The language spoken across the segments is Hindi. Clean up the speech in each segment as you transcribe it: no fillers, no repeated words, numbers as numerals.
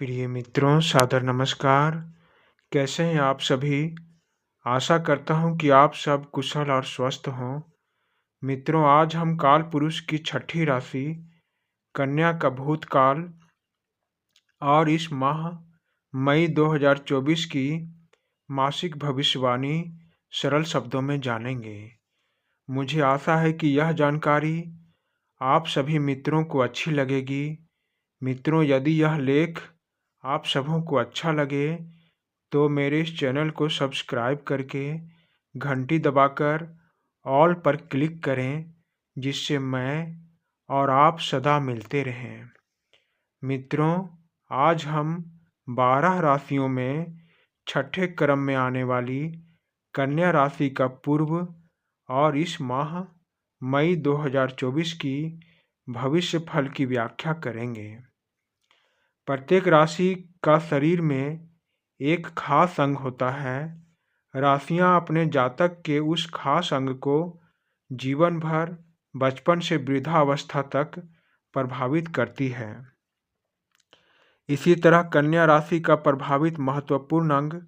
प्रिय मित्रों, सादर नमस्कार। कैसे हैं आप सभी? आशा करता हूँ कि आप सब कुशल और स्वस्थ हों। मित्रों, आज हम काल पुरुष की छठी राशि कन्या का भूतकाल और इस माह मई 2024 की मासिक भविष्यवाणी सरल शब्दों में जानेंगे। मुझे आशा है कि यह जानकारी आप सभी मित्रों को अच्छी लगेगी। मित्रों, यदि यह लेख आप सबों को अच्छा लगे तो मेरे इस चैनल को सब्सक्राइब करके घंटी दबाकर ऑल पर क्लिक करें, जिससे मैं और आप सदा मिलते रहें। मित्रों, आज हम 12 राशियों में छठे क्रम में आने वाली कन्या राशि का पूर्व और इस माह मई 2024 की भविष्य फल की व्याख्या करेंगे। प्रत्येक राशि का शरीर में एक खास अंग होता है। राशियां अपने जातक के उस खास अंग को जीवन भर बचपन से वृद्धावस्था तक प्रभावित करती है। इसी तरह कन्या राशि का प्रभावित महत्वपूर्ण अंग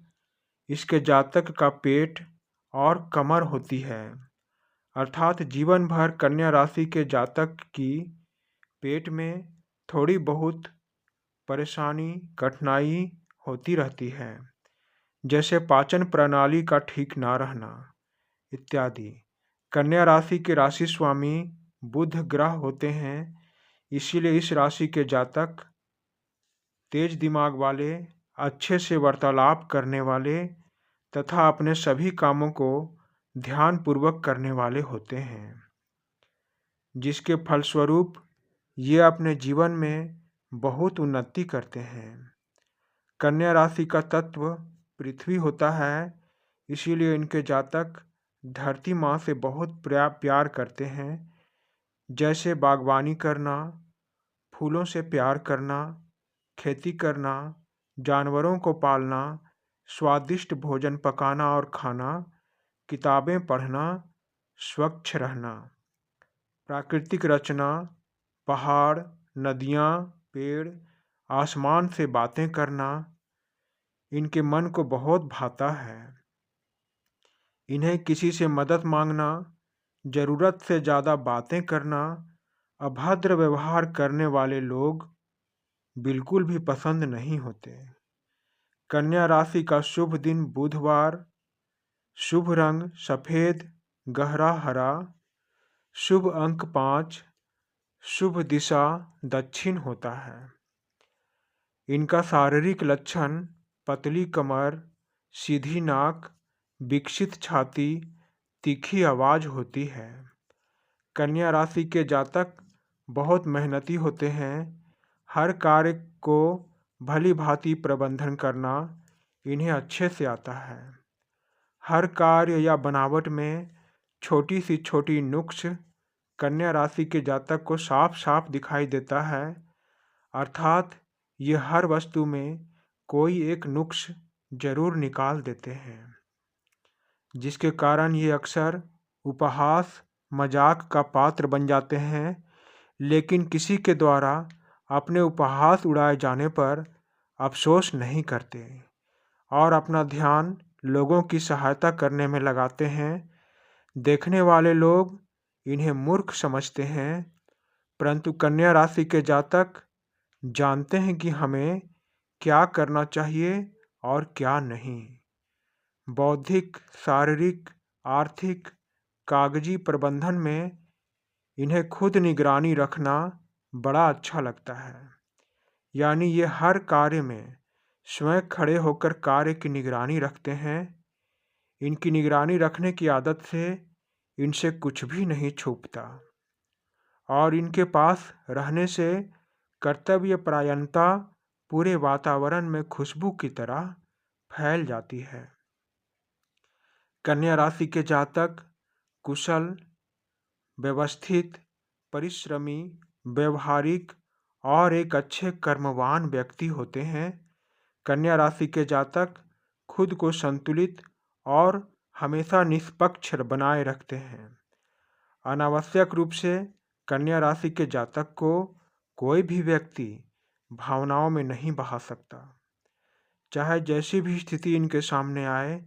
इसके जातक का पेट और कमर होती है। अर्थात जीवन भर कन्या राशि के जातक की पेट में थोड़ी बहुत परेशानी, कठिनाई होती रहती है, जैसे पाचन प्रणाली का ठीक ना रहना इत्यादि। कन्या राशि के राशि स्वामी बुध ग्रह होते हैं, इसीलिए इस राशि के जातक तेज दिमाग वाले, अच्छे से वार्तालाप करने वाले तथा अपने सभी कामों को ध्यानपूर्वक करने वाले होते हैं, जिसके फलस्वरूप ये अपने जीवन में बहुत उन्नति करते हैं। कन्या राशि का तत्व पृथ्वी होता है, इसीलिए इनके जातक धरती माँ से बहुत प्यार करते हैं, जैसे बागवानी करना, फूलों से प्यार करना, खेती करना, जानवरों को पालना, स्वादिष्ट भोजन पकाना और खाना, किताबें पढ़ना, स्वच्छ रहना, प्राकृतिक रचना, पहाड़, नदियाँ, पेड़, आसमान से बातें करना इनके मन को बहुत भाता है। इन्हें किसी से मदद मांगना, ज़रूरत से ज़्यादा बातें करना, अभद्र व्यवहार करने वाले लोग बिल्कुल भी पसंद नहीं होते। कन्या राशि का शुभ दिन बुधवार, शुभ रंग सफ़ेद गहरा हरा, शुभ अंक 5, शुभ दिशा दक्षिण होता है। इनका शारीरिक लक्षण पतली कमर, सीधी नाक, विकसित छाती, तीखी आवाज़ होती है। कन्या राशि के जातक बहुत मेहनती होते हैं। हर कार्य को भली भांति प्रबंधन करना इन्हें अच्छे से आता है। हर कार्य या बनावट में छोटी सी छोटी नुक्स कन्या राशि के जातक को साफ साफ दिखाई देता है। अर्थात ये हर वस्तु में कोई एक नुक्स जरूर निकाल देते हैं, जिसके कारण ये अक्सर उपहास मजाक का पात्र बन जाते हैं, लेकिन किसी के द्वारा अपने उपहास उड़ाए जाने पर अफसोस नहीं करते और अपना ध्यान लोगों की सहायता करने में लगाते हैं। देखने वाले लोग इन्हें मूर्ख समझते हैं, परंतु कन्या राशि के जातक जानते हैं कि हमें क्या करना चाहिए और क्या नहीं। बौद्धिक, शारीरिक, आर्थिक, कागजी प्रबंधन में इन्हें खुद निगरानी रखना बड़ा अच्छा लगता है। यानी ये हर कार्य में स्वयं खड़े होकर कार्य की निगरानी रखते हैं। इनकी निगरानी रखने की आदत से इनसे कुछ भी नहीं छूटता और इनके पास रहने से कर्तव्यपरायणता पूरे वातावरण में खुशबू की तरह फैल जाती है। कन्या राशि के जातक कुशल, व्यवस्थित, परिश्रमी, व्यवहारिक और एक अच्छे कर्मवान व्यक्ति होते हैं। कन्या राशि के जातक खुद को संतुलित और हमेशा निष्पक्ष बनाए रखते हैं। अनावश्यक रूप से कन्या राशि के जातक को कोई भी व्यक्ति भावनाओं में नहीं बहा सकता। चाहे जैसी भी स्थिति इनके सामने आए,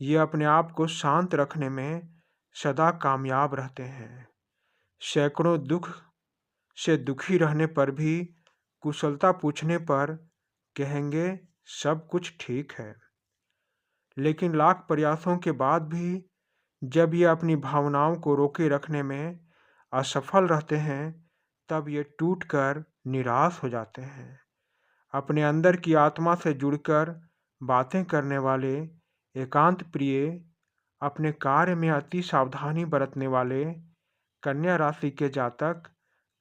ये अपने आप को शांत रखने में सदा कामयाब रहते हैं। सैकड़ों दुख से दुखी रहने पर भी कुशलता पूछने पर कहेंगे सब कुछ ठीक है। लेकिन लाख प्रयासों के बाद भी जब ये अपनी भावनाओं को रोके रखने में असफल रहते हैं, तब ये टूटकर निराश हो जाते हैं। अपने अंदर की आत्मा से जुड़कर बातें करने वाले, एकांत प्रिय, अपने कार्य में अति सावधानी बरतने वाले कन्या राशि के जातक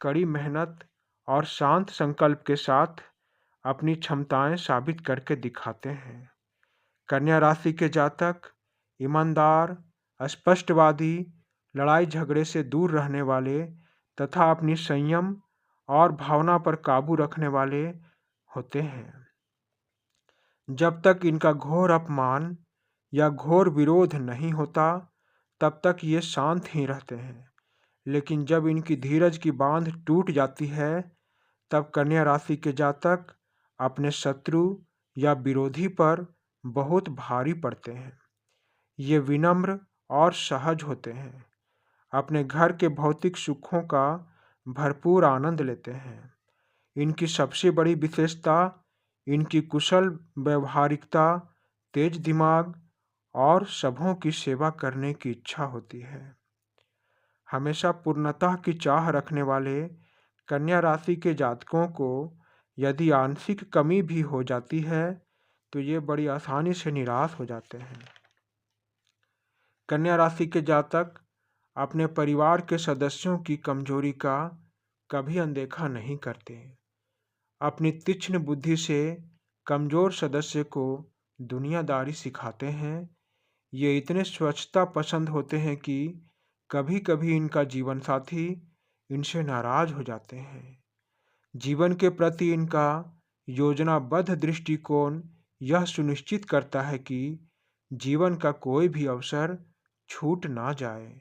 कड़ी मेहनत और शांत संकल्प के साथ अपनी क्षमताएं साबित करके दिखाते हैं। कन्या राशि के जातक ईमानदार, स्पष्टवादी, लड़ाई झगड़े से दूर रहने वाले तथा अपनी संयम और भावना पर काबू रखने वाले होते हैं। जब तक इनका घोर अपमान या घोर विरोध नहीं होता, तब तक ये शांत ही रहते हैं। लेकिन जब इनकी धीरज की बांध टूट जाती है, तब कन्या राशि के जातक अपने शत्रु या विरोधी पर बहुत भारी पड़ते हैं। ये विनम्र और सहज होते हैं, अपने घर के भौतिक सुखों का भरपूर आनंद लेते हैं। इनकी सबसे बड़ी विशेषता इनकी कुशल व्यवहारिकता, तेज दिमाग और सबों की सेवा करने की इच्छा होती है। हमेशा पूर्णता की चाह रखने वाले कन्या राशि के जातकों को यदि आंशिक कमी भी हो जाती है, तो ये बड़ी आसानी से निराश हो जाते हैं। कन्या राशि के जातक अपने परिवार के सदस्यों की कमजोरी का कभी अनदेखा नहीं करते। अपनी तीक्ष्ण बुद्धि से कमजोर सदस्य को दुनियादारी सिखाते हैं। ये इतने स्वच्छता पसंद होते हैं कि कभी-कभी इनका जीवन साथी इनसे नाराज हो जाते हैं। जीवन के प्रति इनका योजनाबद्ध दृष्टिकोण यह सुनिश्चित करता है कि जीवन का कोई भी अवसर छूट ना जाए।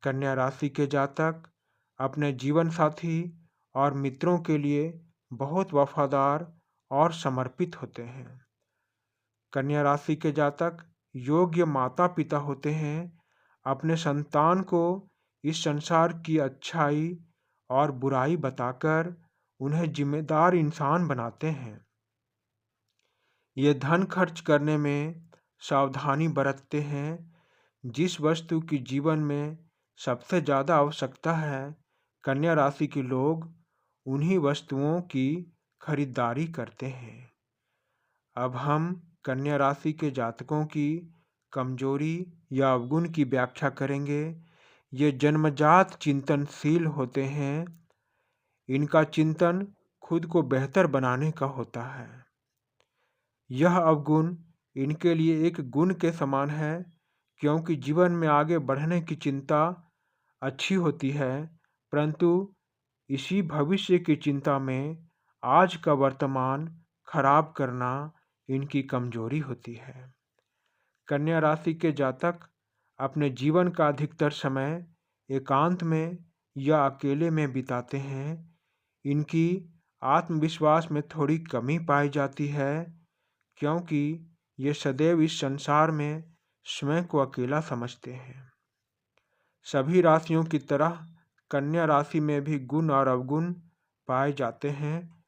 कन्या राशि के जातक अपने जीवन साथी और मित्रों के लिए बहुत वफादार और समर्पित होते हैं। कन्या राशि के जातक योग्य माता पिता होते हैं, अपने संतान को इस संसार की अच्छाई और बुराई बताकर उन्हें जिम्मेदार इंसान बनाते हैं। ये धन खर्च करने में सावधानी बरतते हैं। जिस वस्तु की जीवन में सबसे ज़्यादा आवश्यकता है, कन्या राशि के लोग उन्हीं वस्तुओं की खरीदारी करते हैं। अब हम कन्या राशि के जातकों की कमजोरी या अवगुण की व्याख्या करेंगे। ये जन्मजात चिंतनशील होते हैं। इनका चिंतन खुद को बेहतर बनाने का होता है। यह अवगुण इनके लिए एक गुण के समान है, क्योंकि जीवन में आगे बढ़ने की चिंता अच्छी होती है, परंतु इसी भविष्य की चिंता में आज का वर्तमान खराब करना इनकी कमजोरी होती है। कन्या राशि के जातक अपने जीवन का अधिकतर समय एकांत में या अकेले में बिताते हैं। इनकी आत्मविश्वास में थोड़ी कमी पाई जाती है, क्योंकि ये सदैव इस संसार में स्वयं को अकेला समझते हैं। सभी राशियों की तरह कन्या राशि में भी गुण और अवगुण पाए जाते हैं।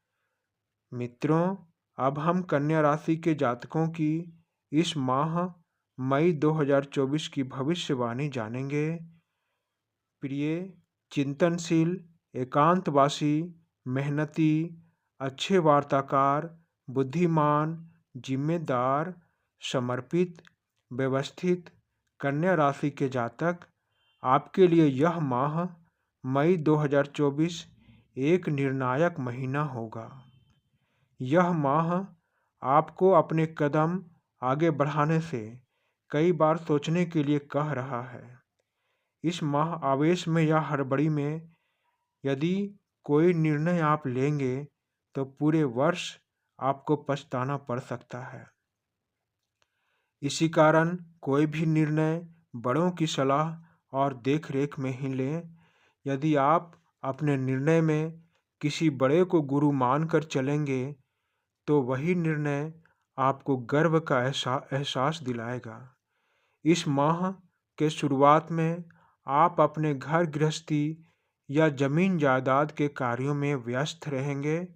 मित्रों, अब हम कन्या राशि के जातकों की इस माह मई 2024 की भविष्यवाणी जानेंगे। प्रिय, चिंतनशील, एकांतवासी, मेहनती, अच्छे वार्ताकार, बुद्धिमान, जिम्मेदार, समर्पित, व्यवस्थित कन्या राशि के जातक, आपके लिए यह माह मई 2024 एक निर्णायक महीना होगा। यह माह आपको अपने कदम आगे बढ़ाने से कई बार सोचने के लिए कह रहा है। इस माह आवेश में या हड़बड़ी में यदि कोई निर्णय आप लेंगे, तो पूरे वर्ष आपको पछताना पड़ सकता है। इसी कारण कोई भी निर्णय बड़ों की सलाह और देखरेख में ही लें। यदि आप अपने निर्णय में किसी बड़े को गुरु मानकर चलेंगे तो वही निर्णय आपको गर्व का एहसास दिलाएगा। इस माह के शुरुआत में आप अपने घर गृहस्थी या जमीन जायदाद के कार्यों में व्यस्त रहेंगे।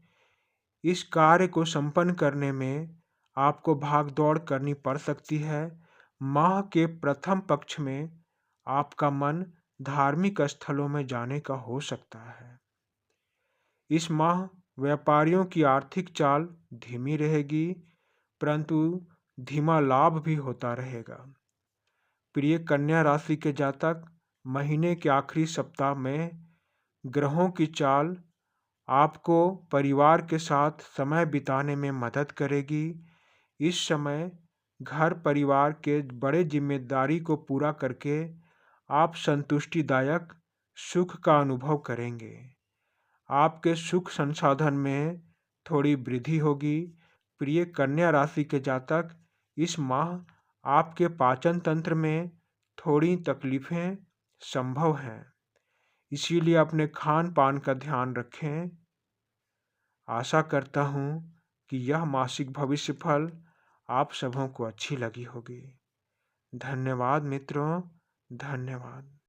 इस कार्य को संपन्न करने में आपको भाग-दौड़ करनी पड़ सकती है। माह के प्रथम पक्ष में आपका मन धार्मिक स्थलों में जाने का हो सकता है। इस माह व्यापारियों की आर्थिक चाल धीमी रहेगी, परंतु धीमा लाभ भी होता रहेगा। प्रिय कन्या राशि के जातक, महीने के आखिरी सप्ताह में ग्रहों की चाल आपको परिवार के साथ समय बिताने में मदद करेगी। इस समय घर परिवार के बड़े जिम्मेदारी को पूरा करके आप संतुष्टिदायक सुख का अनुभव करेंगे। आपके सुख संसाधन में थोड़ी वृद्धि होगी। प्रिय कन्या राशि के जातक, इस माह आपके पाचन तंत्र में थोड़ी तकलीफें संभव हैं, इसीलिए अपने खान पान का ध्यान रखें। आशा करता हूँ कि यह मासिक भविष्य फल आप सबों को अच्छी लगी होगी। धन्यवाद मित्रों, धन्यवाद।